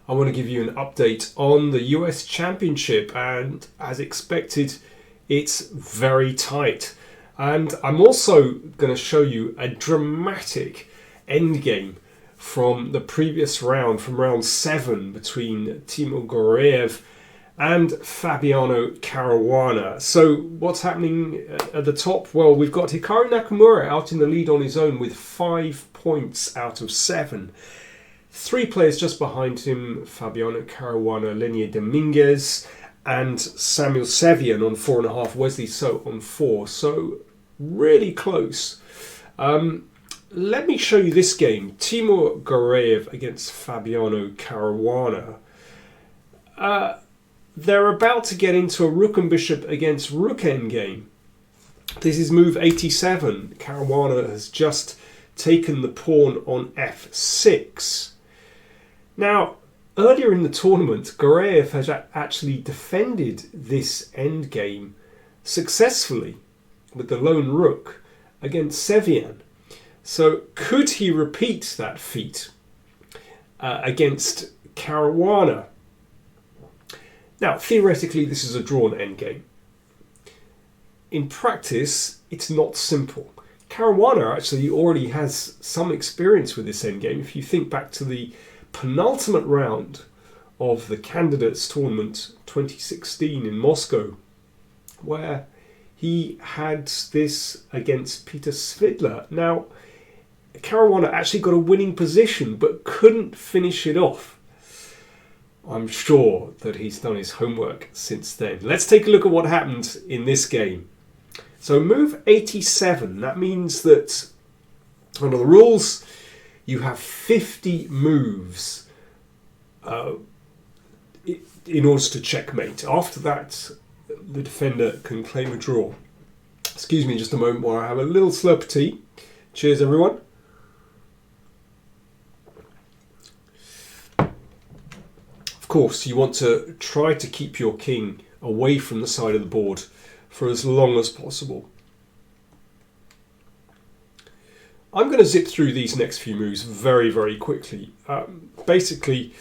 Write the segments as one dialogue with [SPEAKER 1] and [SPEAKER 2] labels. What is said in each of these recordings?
[SPEAKER 1] I want to give you an update on the US Championship, and as expected, it's very tight. And I'm also going to show you a dramatic endgame from the previous round, from round 7, between Timur Gareyev and Fabiano Caruana. So what's happening at the top? Well, we've got Hikaru Nakamura out in the lead on his own with 5 points out of 7. 3 players just behind him: Fabiano Caruana, Lenier Dominguez, and Samuel Sevian on 4.5, Wesley So on 4. So really close. Let me show you this game. Timur Gareyev against Fabiano Caruana. They're about to get into a rook and bishop against rook endgame. This is move 87. Caruana has just taken the pawn on f6. Now, earlier in the tournament, Gareyev has actually defended this endgame successfully with the lone rook against Sevian. So could he repeat that feat against Caruana? Now, theoretically, this is a drawn endgame. In practice, it's not simple. Caruana actually already has some experience with this endgame. If you think back to the penultimate round of the Candidates Tournament 2016 in Moscow, where he had this against Peter Svidler. Now, Caruana actually got a winning position but couldn't finish it off. I'm sure that he's done his homework since then. Let's take a look at what happened in this game. So move 87, that means that under the rules you have 50 moves in order to checkmate. After that, the defender can claim a draw. Excuse me just a moment while I have a little slurp of tea. Cheers, everyone. Of course, you want to try to keep your king away from the side of the board for as long as possible. I'm going to zip through these next few moves very, very quickly. Basically,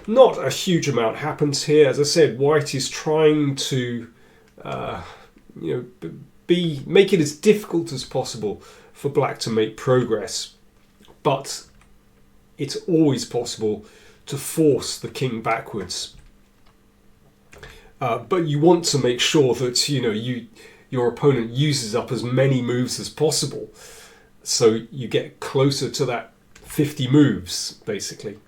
[SPEAKER 1] not a huge amount happens here. As I said, White is trying to make it as difficult as possible for Black to make progress. But it's always possible to force the king backwards. But you want to make sure that your opponent uses up as many moves as possible, so you get closer to that 50 moves, basically.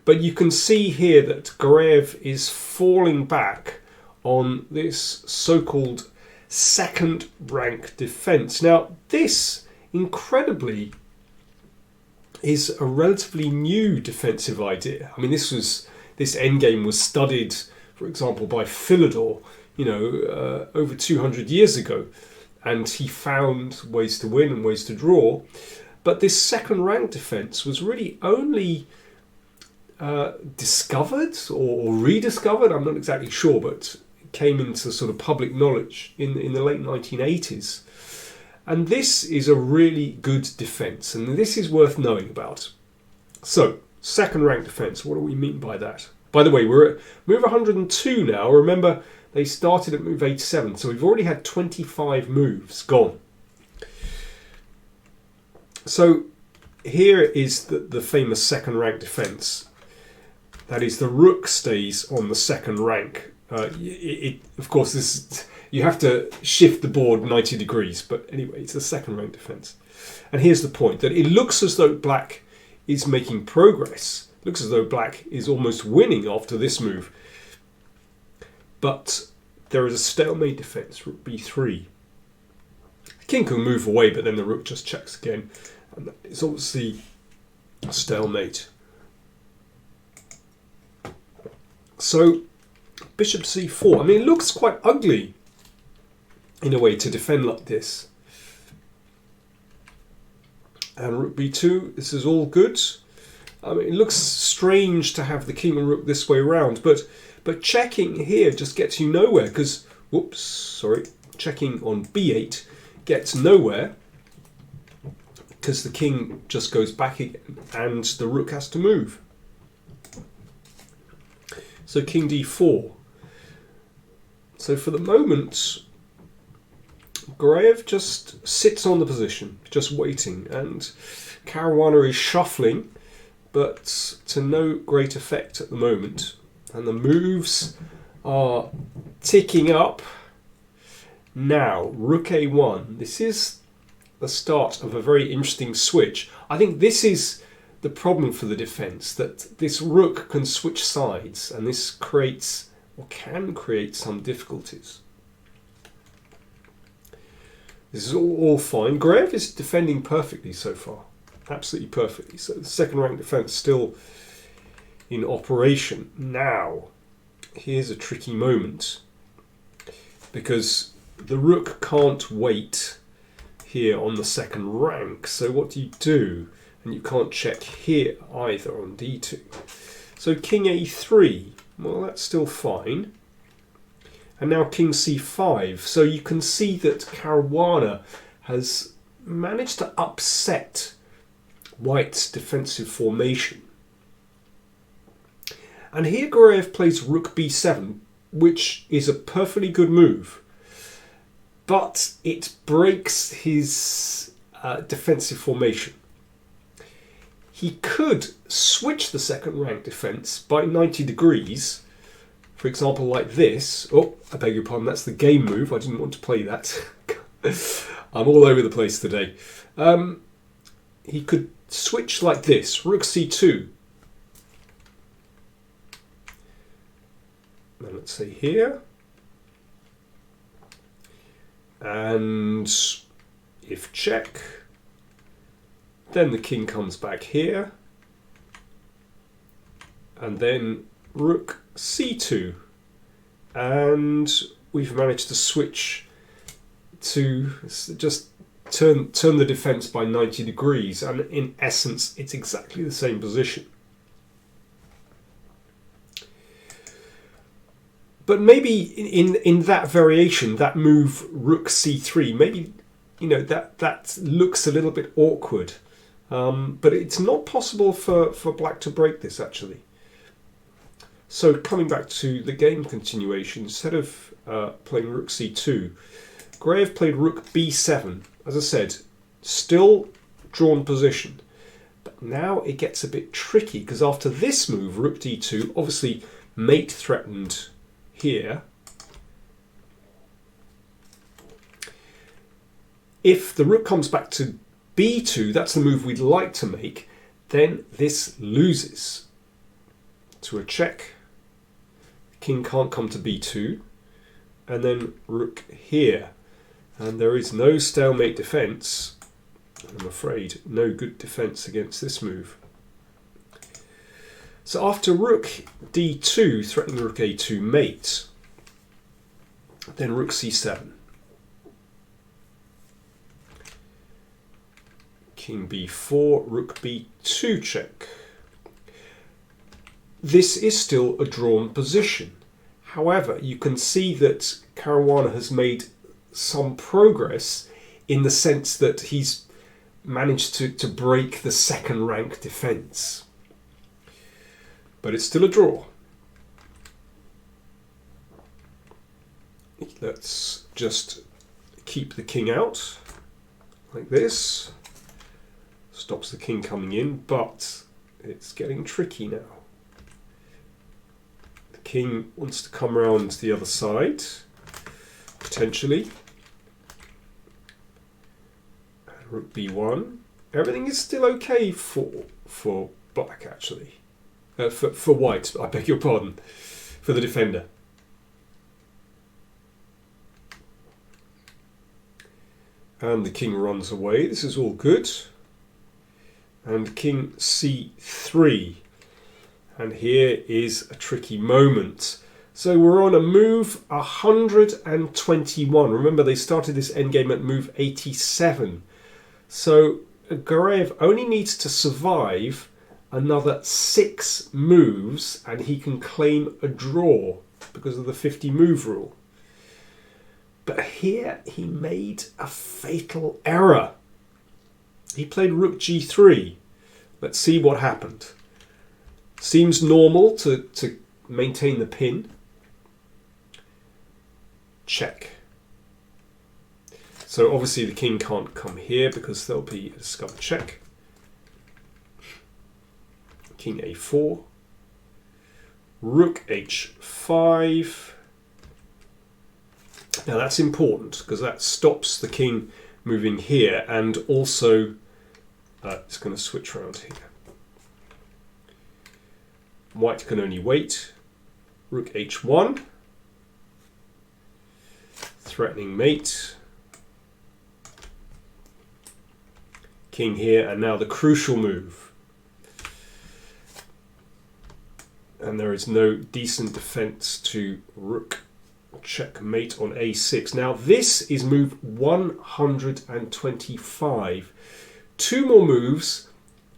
[SPEAKER 1] But you can see here that Gareyev is falling back on this so-called second rank defense. Now, this, incredibly, is a relatively new defensive idea. I mean, this endgame was studied, for example, by Philidor, over 200 years ago, and he found ways to win and ways to draw. But this second rank defense was really only discovered or rediscovered, I'm not exactly sure, but it came into sort of public knowledge in the late 1980s. And this is a really good defense, and this is worth knowing about. So, second rank defense, what do we mean by that? By the way, we're at move 102 now. Remember, they started at move 87, so we've already had 25 moves gone. So here is the famous second rank defense. That is, the rook stays on the second rank. Of course, you have to shift the board 90 degrees, but anyway, it's a second rank defense. And here's the point, that it looks as though Black is making progress. It looks as though Black is almost winning after this move. But there is a stalemate defense, rook b3. The king can move away, but then the rook just checks again. And it's obviously a stalemate. So, bishop c4. I mean, it looks quite ugly in a way to defend like this. And rook b2, this is all good. I mean, it looks strange to have the king and rook this way around, but checking here just gets you nowhere, because, checking on b8 gets nowhere, because the king just goes back again and the rook has to move. So king d4. So for the moment, Gareyev just sits on the position, just waiting, and Caruana is shuffling, but to no great effect at the moment. And the moves are ticking up. Now, rook a1. This is the start of a very interesting switch. I think this is the problem for the defence, that this rook can switch sides, and this creates, or can create, some difficulties. This is all fine. Gareyev is defending perfectly so far. Absolutely perfectly. So the second rank defence still in operation. Now, here's a tricky moment, because the rook can't wait here on the second rank. So what do? And you can't check here either on d2. So king a3. Well, that's still fine. And now king c5. So you can see that Caruana has managed to upset White's defensive formation. And here Gareyev plays rook b7, which is a perfectly good move. But it breaks his defensive formation. He could switch the second rank defense by 90 degrees, for example, like this. Oh, I beg your pardon, that's the game move. I didn't want to play that. I'm all over the place today. He could switch like this, rook c2. Now let's say here. And if check, then the king comes back here, and then rook c2, and we've managed to switch to just turn the defense by 90 degrees, and in essence it's exactly the same position. But maybe in that variation, that move rook c3, maybe that looks a little bit awkward. But it's not possible for black to break this, actually. So coming back to the game continuation, instead of playing rook c2, Gareyev played rook b7. As I said, still drawn position. But now it gets a bit tricky, because after this move, rook d2, obviously mate threatened here. If the rook comes back to b2, that's the move we'd like to make, then this loses to a check. King can't come to b2, and then rook here. And there is no stalemate defense. I'm afraid no good defense against this move. So after rook d2, threatening rook a2 mate, then rook c7. King b4, rook b2 check. This is still a drawn position. However, you can see that Caruana has made some progress in the sense that he's managed to break the second rank defense. But it's still a draw. Let's just keep the king out like this. Stops the king coming in, but it's getting tricky now. The king wants to come around the other side, potentially. And rook b1. Everything is still okay for black, actually. For white, I beg your pardon, for the defender. And the king runs away. This is all good. And king c3. And here is a tricky moment. So we're on a move 121. Remember, they started this endgame at move 87. So Gareyev only needs to survive another 6 moves and he can claim a draw because of the 50 move rule. But here he made a fatal error. He played rook g3. Let's see what happened. Seems normal to maintain the pin. Check. So obviously the king can't come here because there'll be a discovered check. King a4. Rook h5. Now that's important because that stops the king moving here, and also it's going to switch around here. White can only wait. Rook h1. Threatening mate. King here, and now the crucial move. And there is no decent defense to rook checkmate on a6. Now this is move 125. 2 more moves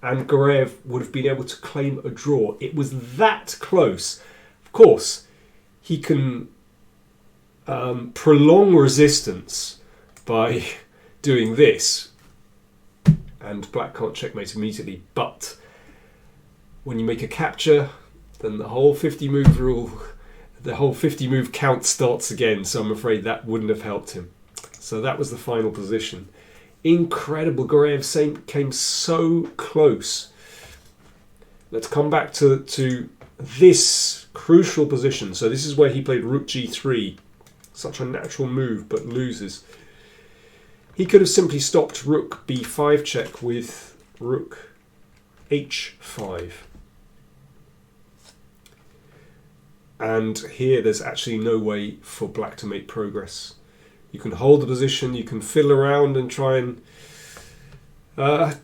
[SPEAKER 1] and Gareyev would have been able to claim a draw. It was that close. Of course, he can prolong resistance by doing this, and black can't checkmate immediately, but when you make a capture, then the whole 50 move rule, the whole 50 move count starts again, so I'm afraid that wouldn't have helped him. So that was the final position. Incredible. Gareyev came so close. Let's come back to this crucial position. So this is where he played rook g3. Such a natural move, but loses. He could have simply stopped rook b5 check with rook h5. And here there's actually no way for black to make progress. You can hold the position, you can fiddle around and try and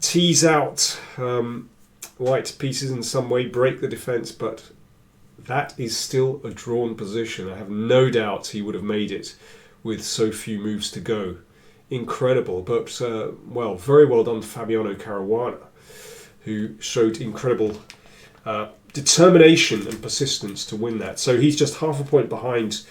[SPEAKER 1] tease out white pieces in some way, break the defense, but that is still a drawn position. I have no doubt he would have made it with so few moves to go. Incredible, but well, very well done to Fabiano Caruana, who showed incredible determination and persistence to win that. So he's just half a point behind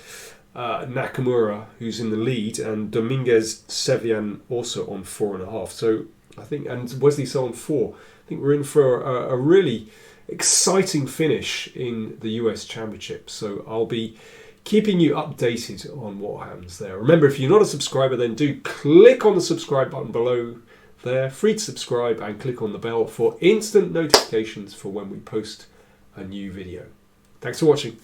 [SPEAKER 1] Nakamura, who's in the lead, and Dominguez Sevian also on 4.5. So I think, and Wesley So on 4. I think we're in for a really exciting finish in the US Championship. So I'll be keeping you updated on what happens there. Remember, if you're not a subscriber, then do click on the subscribe button below there, free to subscribe, and click on the bell for instant notifications for when we post a new video. Thanks for watching.